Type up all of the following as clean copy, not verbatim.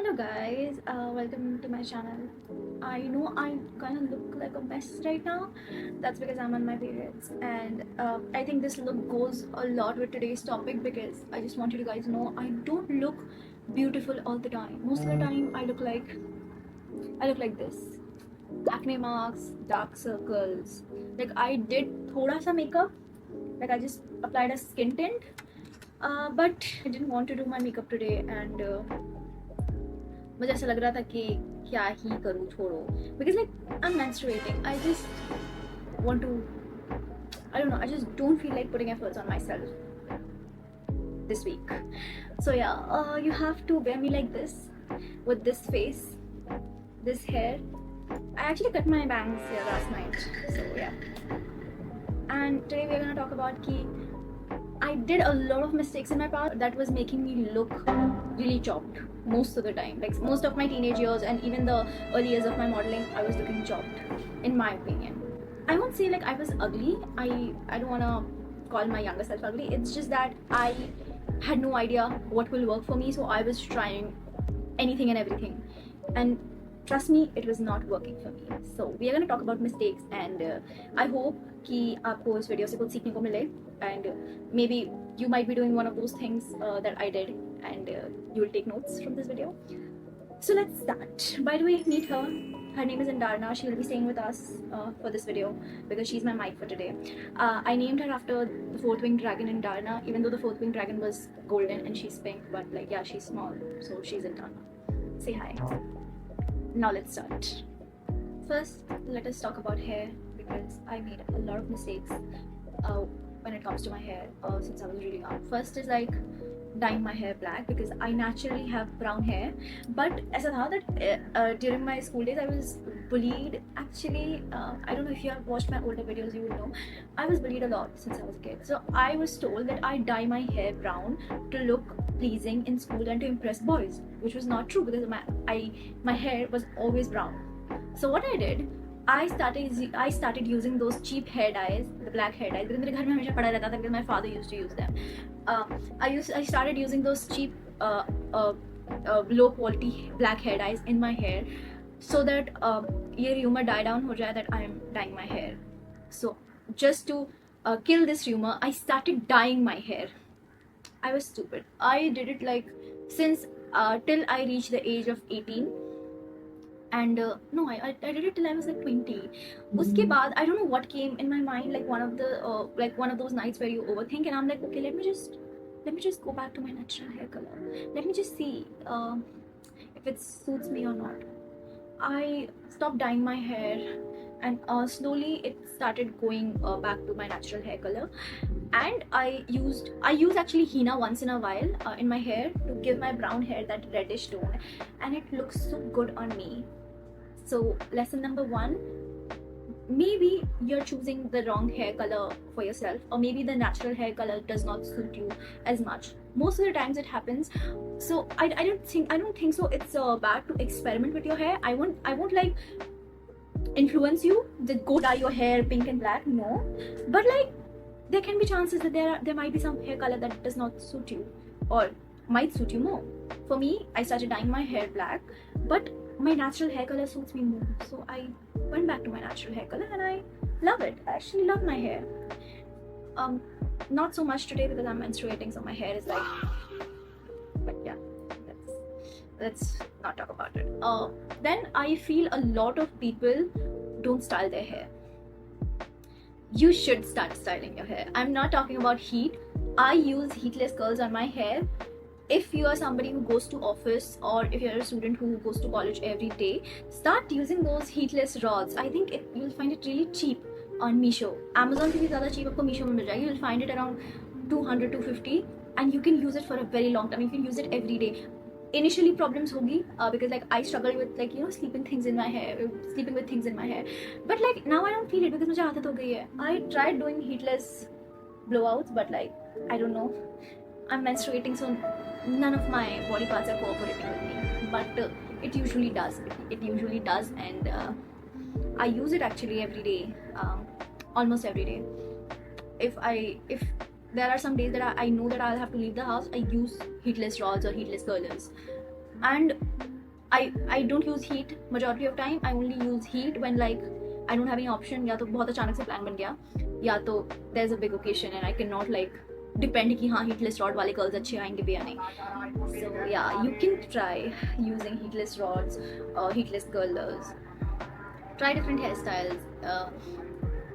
Hello guys, welcome to my channel. I know I kind of look like a mess right now. That's because I'm on my periods, and I think this look goes a lot with today's topic because I just want you to guys know I don't look beautiful all the time. Most of the time, I look like this: acne marks, dark circles. Like I did thoda sa makeup, like I just applied a skin tint, but I didn't want to do my makeup today, and मुझे ऐसा लग रहा था कि क्या ही करूँ छोड़ो because like I'm menstruating. I just want to, I don't know, I just don't feel like putting efforts on myself this week. So yeah, you have to wear me like this with this face, this hair. I actually cut my bangs last night. So yeah. And today we're gonna talk about ki I did a lot of mistakes in my past that was making me look really chopped most of the time. Like most of my teenage years and even the early years of my modeling, I was looking chopped, in my opinion. I won't say like I was ugly. I don't wanna call my younger self ugly. It's just that I had no idea what will work for me, so I was trying anything and everything. And trust me, it was not working for me. So we are gonna talk about mistakes, and I hope कि आपको इस video से कुछ सीखने को मिले, and maybe you might be doing one of those things that I did, and you will take notes from this video. So let's start. By the way, meet her. Her name is Indarna. She will be staying with us for this video because she's my mic for today. I named her after the fourth winged dragon Indarna, even though the fourth winged dragon was golden and she's pink, but like yeah, she's small, so she's Indarna. Say hi. Now let's start. First, let us talk about hair because I made a lot of mistakes when it comes to my hair since I was really young. First is like dyeing my hair black because I naturally have brown hair, but ऐसा था that during my school days I was bullied. Actually, I don't know if you have watched my older videos, you will know I was bullied a lot since I was a kid. So I was told that I dye my hair brown to look pleasing in school and to impress boys, which was not true because my hair was always brown. So what I did, I started using those cheap hair dyes, the black hair dyes, because मेरे घर में हमेशा पड़ा रहता था because my father used to use them. I started using those cheap low quality black hair dyes in my hair so that ये rumor die down हो जाए that I am dyeing my hair. So just to kill this rumor, I started dyeing my hair. I was stupid. I did it like since till I reached the age of 18. And no, I did it till I was like 20. Uske baad, I don't know what came in my mind, like one of those nights where you overthink, and I'm like, okay, let me just go back to my natural hair color. Let me just see if it suits me or not. I stopped dyeing my hair, and slowly it started going back to my natural hair color. And I use actually henna once in a while in my hair to give my brown hair that reddish tone, and it looks so good on me. So lesson number 1, maybe you're choosing the wrong hair color for yourself, or maybe the natural hair color does not suit you as much. Most of the times it happens. So I don't think so it's bad to experiment with your hair. I won't like influence you that go dye your hair pink and black, no, but like there can be chances that there might be some hair color that does not suit you or might suit you more. For me, I started dyeing my hair black, but my natural hair color suits me more, so I went back to my natural hair color and I love it. I actually love my hair. Not so much today because I'm menstruating, so my hair is like, but yeah, let's not talk about it. Then I feel a lot of people don't style their hair. You should start styling your hair. I'm not talking about heat. I use heatless curls on my hair. If you are somebody who goes to office, or if you're a student who goes to college every day, start using those heatless rods. I think you'll find it really cheap on Meesho. Amazon से भी ज़्यादा cheap आपको Meesho में मिल जाएगी. You'll find it around 200 250, and you can use it for a very long time. You can use it every day. Initially problems hogi because like I struggled with like sleeping with things in my hair, but like now I don't feel it because मुझे आदत हो गई है. I tried doing heatless blowouts, but like I don't know, I'm menstruating, so none of my body parts are cooperating with me, but it usually does, and I use it actually every day, almost every day. If there are some days that I know that I'll have to leave the house, I use heatless rods or heatless curlers. And I don't use heat majority of time. I only use heat when like I don't have any option. या तो बहुत अचानक से plan बन गया, या तो there's a big occasion and I cannot like depend कि हाँ heatless rod वाले curls अच्छे आएंगे भी या नहीं. So yeah, you can try using heatless rods, heatless curlers. Try different hairstyles.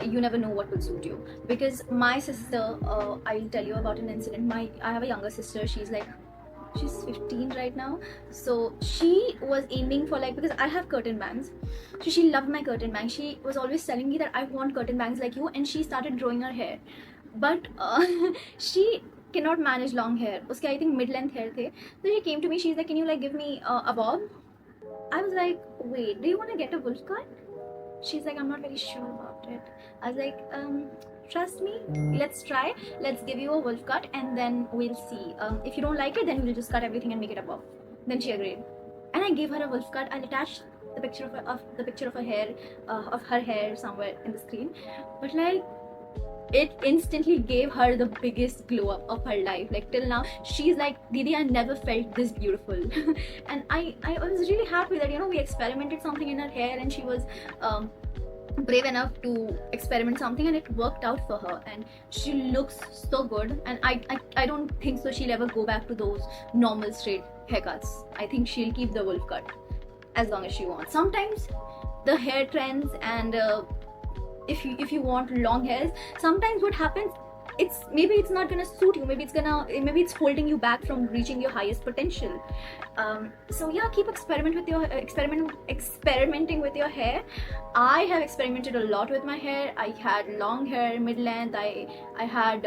You never know what will suit you. Because my sister, I'll tell you about an incident. I have a younger sister. She's 15 right now. So she was aiming for like, because I have curtain bangs, so she loved my curtain bangs. She was always telling me that I want curtain bangs like you, and she started growing her hair. But she cannot manage long hair. Uske I think mid length hair the. So she came to me. She's like, can you like give me a bob? I was like, wait, do you want to get a wolf cut? She's like, I'm not very sure about it. I was like, trust me, let's try. Let's give you a wolf cut and then we'll see. If you don't like it, then we'll just cut everything and make it a bob. Then she agreed. And I gave her a wolf cut. I'll attach the picture of her hair, of her hair somewhere in the screen. But like, it instantly gave her the biggest glow up of her life. Like till now, she's like, Didi, I never felt this beautiful. And I was really happy that, you know, we experimented something in her hair, and she was brave enough to experiment something, and it worked out for her, and she looks so good. And I don't think so she'll ever go back to those normal straight haircuts. I think she'll keep the wolf cut as long as she wants. Sometimes the hair trends, and if you want long hairs, sometimes what happens, maybe it's not gonna suit you, maybe it's holding you back from reaching your highest potential. So yeah, keep experimenting with your hair. I have experimented a lot with my hair. I had long hair, mid length. I had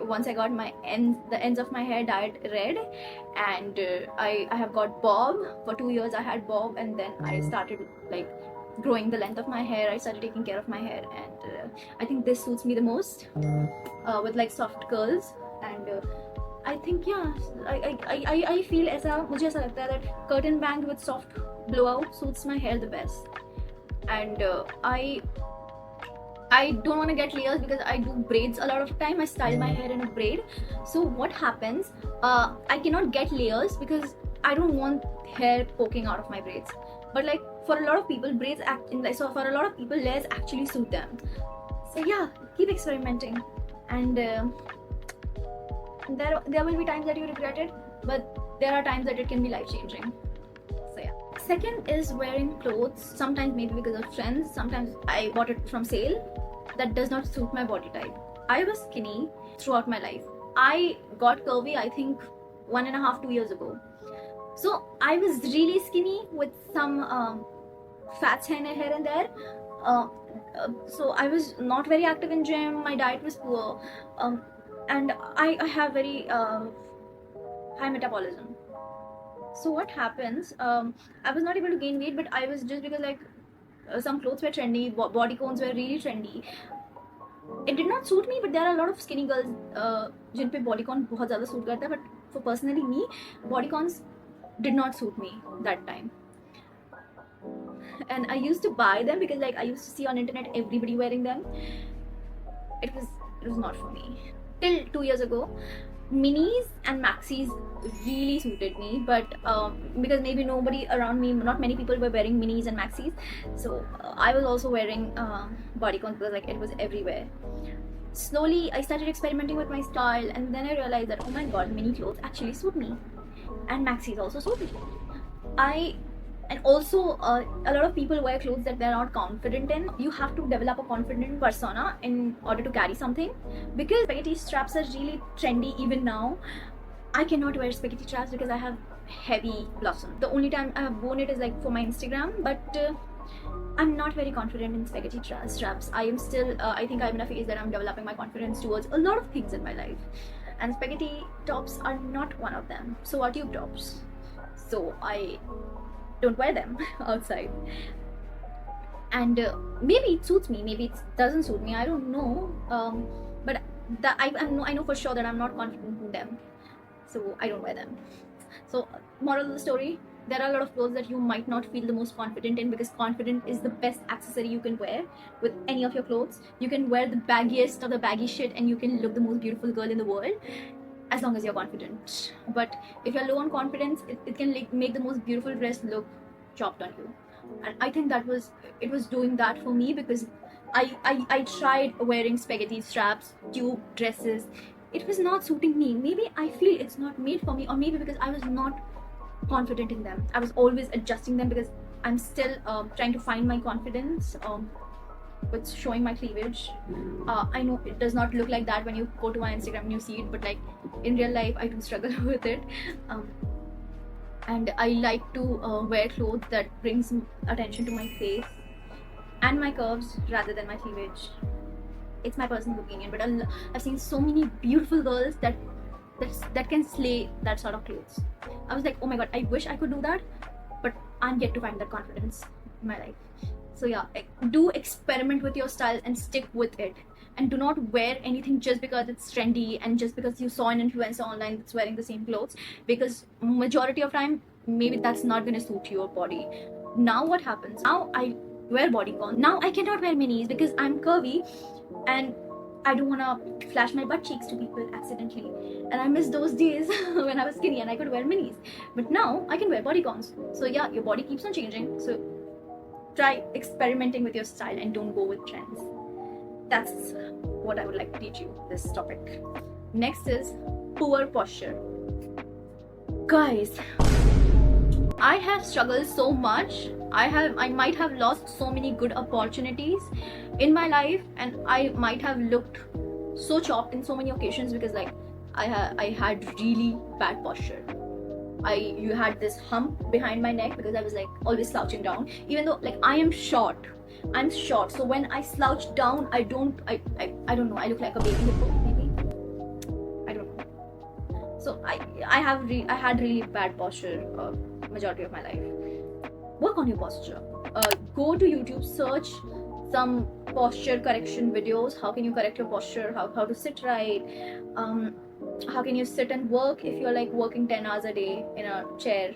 once I got the ends of my hair dyed red, and I have got bob. For 2 years I had bob, and then I started like growing the length of my hair. I started taking care of my hair, and I think this suits me the most, with like soft curls. And I think yeah, I feel मुझे ऐसा लगता है that curtain bang with soft blowout suits my hair the best. And I don't want to get layers because I do braids a lot of time. I style my hair in a braid. So what happens, I cannot get layers because I don't want hair poking out of my braids. But like for a lot of people, for a lot of people, layers actually suit them. So yeah, keep experimenting, and there will be times that you regret it, but there are times that it can be life changing. So yeah. Second is wearing clothes, sometimes maybe because of trends, sometimes I bought it from sale, that does not suit my body type. I was skinny throughout my life. I got curvy I think 1.5-2 years ago. So I was really skinny with some fats here and there. So I was not very active in gym. My diet was poor, and I have very high metabolism. So what happens? I was not able to gain weight, but I was just because like some clothes were trendy, bodycons were really trendy. It did not suit me, but there are a lot of skinny girls जिन पे bodycon बहुत ज़्यादा suit करता है. But for personally me, bodycons did not suit me that time. And I used to buy them because like I used to see on internet everybody wearing them. It was not for me. Till 2 years ago, minis and maxis really suited me, but because maybe nobody around me, not many people were wearing minis and maxis, so I was also wearing bodycons because like it was everywhere. Slowly I started experimenting with my style, and then I realized that oh my god, mini clothes actually suit me, and maxis also suit me. And also a lot of people wear clothes that they're not confident in. You have to develop a confident persona in order to carry something, because spaghetti straps are really trendy even now. I cannot wear spaghetti straps because I have heavy blossom. The only time I have worn it is like for my Instagram, but I'm not very confident in spaghetti straps. I am still I think I'm in a phase that I'm developing my confidence towards a lot of things in my life, and spaghetti tops are not one of them. So are tube tops. So I don't wear them outside, and maybe it suits me, maybe it doesn't suit me, I don't know, but I know for sure that I'm not confident in them, so I don't wear them. So moral of the story, there are a lot of clothes that you might not feel the most confident in, because confident is the best accessory you can wear with any of your clothes. You can wear the baggiest of the baggy shit and you can look the most beautiful girl in the world. as long as you're confident. But if you're low on confidence, it can like make the most beautiful dress look chopped on you. And I think it was doing that for me because I tried wearing spaghetti straps, tube dresses. It was not suiting me. Maybe I feel it's not made for me, or maybe because I was not confident in them. I was always adjusting them because I'm still trying to find my confidence. With showing my cleavage. I know it does not look like that when you go to my Instagram and you see it, but like in real life, I do struggle with it. Um, and I like to wear clothes that brings attention to my face and my curves rather than my cleavage. It's my personal opinion, but I've seen so many beautiful girls that can slay that sort of clothes. I was like, oh my god, I wish I could do that, but I'm yet to find that confidence in my life. So yeah, do experiment with your style and stick with it. And do not wear anything just because it's trendy and just because you saw an influencer online that's wearing the same clothes. Because majority of time, maybe that's not gonna suit your body. Now what happens? Now I wear bodycon. Now I cannot wear minis because I'm curvy and I don't wanna flash my butt cheeks to people accidentally. And I miss those days when I was skinny and I could wear minis. But now I can wear bodycons. So yeah, your body keeps on changing. So try experimenting with your style and don't go with trends. That's what I would like to teach you this topic. Next is poor posture. Guys, I have struggled so much. I might have lost so many good opportunities in my life, and I might have looked so chopped in so many occasions because like I had really bad posture. You had this hump behind my neck because I was like always slouching down. Even though like I'm short, so when I slouch down, I don't know. I look like a baby hippo, maybe. I don't know. So I had really bad posture majority of my life. Work on your posture. Go to YouTube, search some posture correction videos. How can you correct your posture? How to sit right? How can you sit and work if you're like working 10 hours a day in a chair?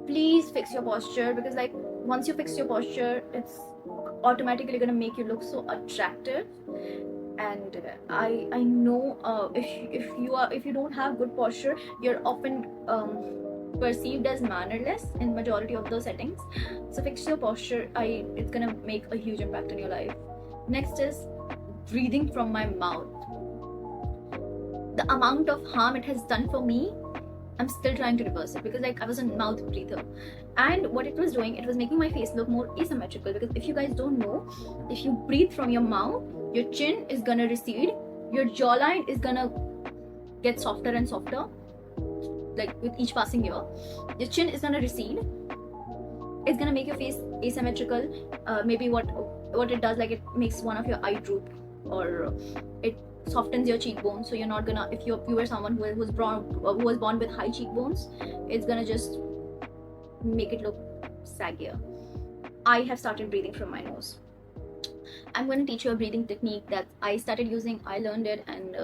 Please fix your posture because like once you fix your posture, it's automatically gonna make you look so attractive. And I know if you don't have good posture, you're often perceived as mannerless in majority of those settings. So fix your posture. It's gonna make a huge impact in your life. Next is breathing from my mouth. The amount of harm it has done for me, I'm still trying to reverse it because like I was a mouth breather, and what it was doing, it was making my face look more asymmetrical. Because if you guys don't know, if you breathe from your mouth, your chin is gonna recede, your jawline is gonna get softer and softer, like with each passing year. Your chin is gonna recede. It's gonna make your face asymmetrical. Maybe what it does, like it makes one of your eye droop, or it softens your cheekbones. So you're not gonna, if you were someone who was born with high cheekbones, it's gonna just make it look saggier. I have started breathing from my nose. I'm going to teach you a breathing technique that I started using. I learned it, and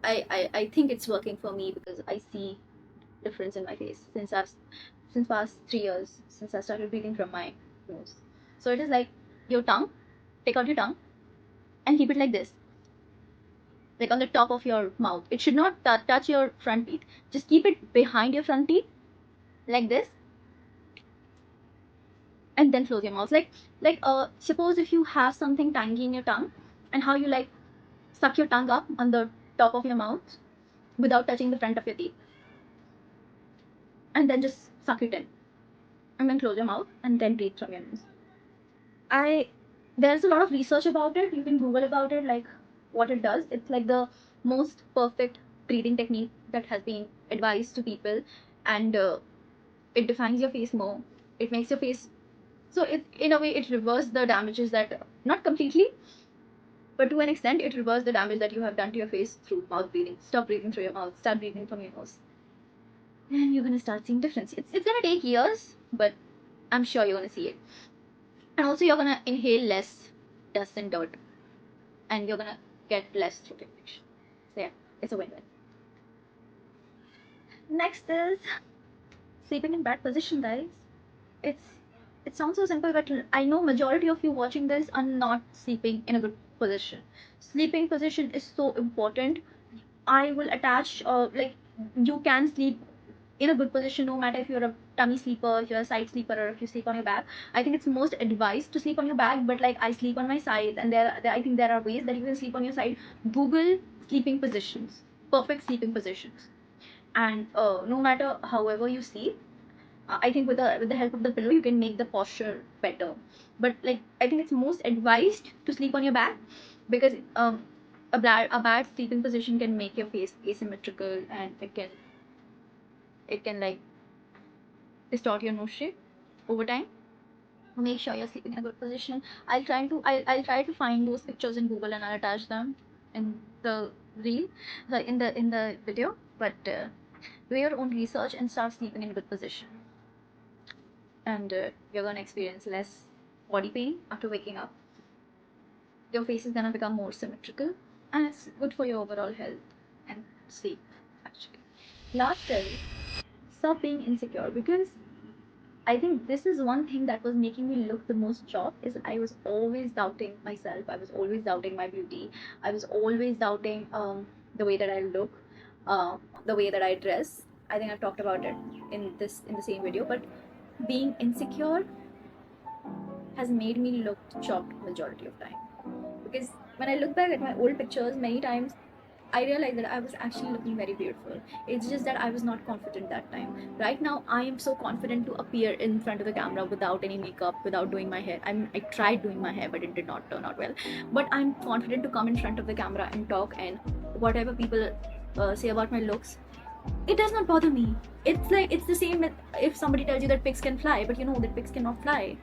I think it's working for me because I see difference in my face since past 3 years since I started breathing from my nose. So it is like your tongue, take out your tongue and keep it like this, like on the top of your mouth. It should not touch your front teeth. Just keep it behind your front teeth, like this, and then close your mouth. Suppose if you have something tangy in your tongue, and how you like suck your tongue up on the top of your mouth without touching the front of your teeth, and then just suck it in, and then close your mouth, and then breathe from your nose. There's a lot of research about it. You can Google about it, like what it does. It's like the most perfect breathing technique that has been advised to people, and it defines your face more. It makes your face, so it, in a way, it reverses the damages that, not completely, but to an extent, it reverses the damage that you have done to your face through mouth breathing. Stop breathing through your mouth. Start breathing from your nose, and you're gonna start seeing difference. It's gonna take years, but I'm sure you're gonna see it. And also, you're gonna inhale less dust and dirt, and you're gonna get less throat infection. So yeah, it's a win-win. Next is sleeping in bad position, guys. It's it sounds so simple, but I know majority of you watching this are not sleeping in a good position. Sleeping position is so important. I will attach, like, you can sleep in a good position no matter if you're a tummy sleeper, if you're a side sleeper, or if you sleep on your back. I think it's most advised to sleep on your back, but like I sleep on my side, and I think there are ways that you can sleep on your side. Google sleeping positions, perfect sleeping positions, and no matter however you sleep, I think with the help of the pillow you can make the posture better. But like I think it's most advised to sleep on your back, because a bad sleeping position can make your face asymmetrical, and it can like distort your nose shape over time. Make sure you're sleeping in a good position. I'll try to find those pictures in Google, and I'll attach them in the reel, in the video. But do your own research and start sleeping in good position, and you're gonna experience less body pain after waking up. Your face is gonna become more symmetrical, and it's good for your overall health and sleep. Actually, last tip: stop being insecure, because I think this is one thing that was making me look the most shocked. Is I was always doubting myself. I was always doubting my beauty. I was always doubting the way that I look, the way that I dress. I think I've talked about it in the same video. But being insecure has made me look shocked majority of time. Because when I look back at my old pictures many times, I realized that I was actually looking very beautiful. It's just that I was not confident that time. Right now, I am so confident to appear in front of the camera without any makeup, without doing my hair. I tried doing my hair, but it did not turn out well. But I'm confident to come in front of the camera and talk, and whatever people say about my looks, it does not bother me. It's like it's the same if somebody tells you that pigs can fly, but you know that pigs cannot fly.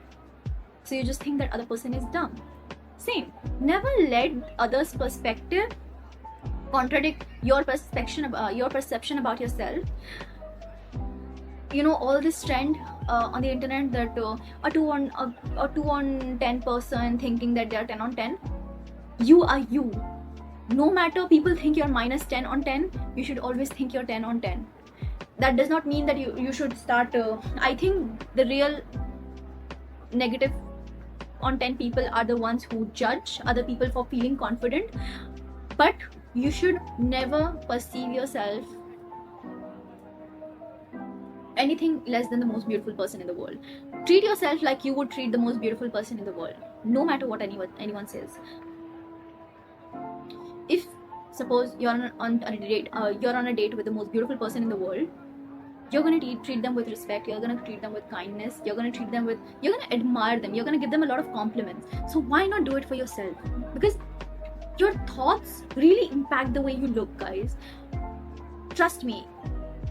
So you just think that other person is dumb. Same. Never let others' perspective contradict your perception about yourself. You know, all this trend on the internet that a 2 on 10 person thinking that they are 10 on 10. You are you. No matter people think you're minus 10 on 10, you should always think you're 10 on 10. That does not mean that you should start I think the real negative on 10 people are the ones who judge other people for feeling confident. But you should never perceive yourself anything less than the most beautiful person in the world. Treat yourself like you would treat the most beautiful person in the world, no matter what anyone says. If suppose you're on a date with the most beautiful person in the world, you're gonna treat them with respect. You're gonna treat them with kindness. You're gonna admire them. You're gonna give them a lot of compliments. So why not do it for yourself? Because your thoughts really impact the way you look, guys. Trust me.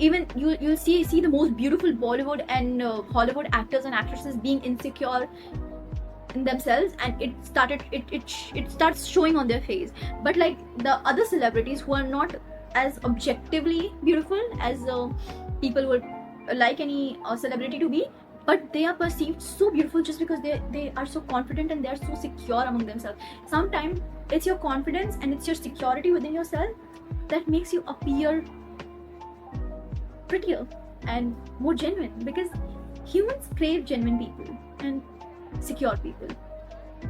Even you'll see the most beautiful Bollywood and Hollywood actors and actresses being insecure in themselves, and it starts showing on their face. But like the other celebrities who are not as objectively beautiful as people would like any celebrity to be, but they are perceived so beautiful just because they are so confident and they are so secure among themselves. Sometimes it's your confidence and it's your security within yourself that makes you appear prettier and more genuine, because humans crave genuine people and secure people.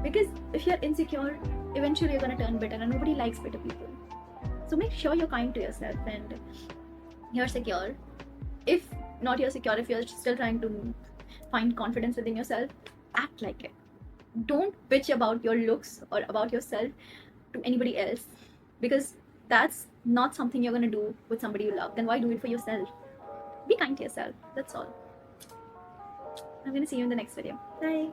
Because if you're insecure, eventually you're gonna turn bitter, and nobody likes bitter people. So make sure you're kind to yourself and you're secure. If not you're secure, if you're still trying to find confidence within yourself, act like it. Don't bitch about your looks or about yourself to anybody else, because that's not something you're gonna do with somebody you love. Then why do it for yourself? Be kind to yourself. That's all. I'm gonna see you in the next video. Bye.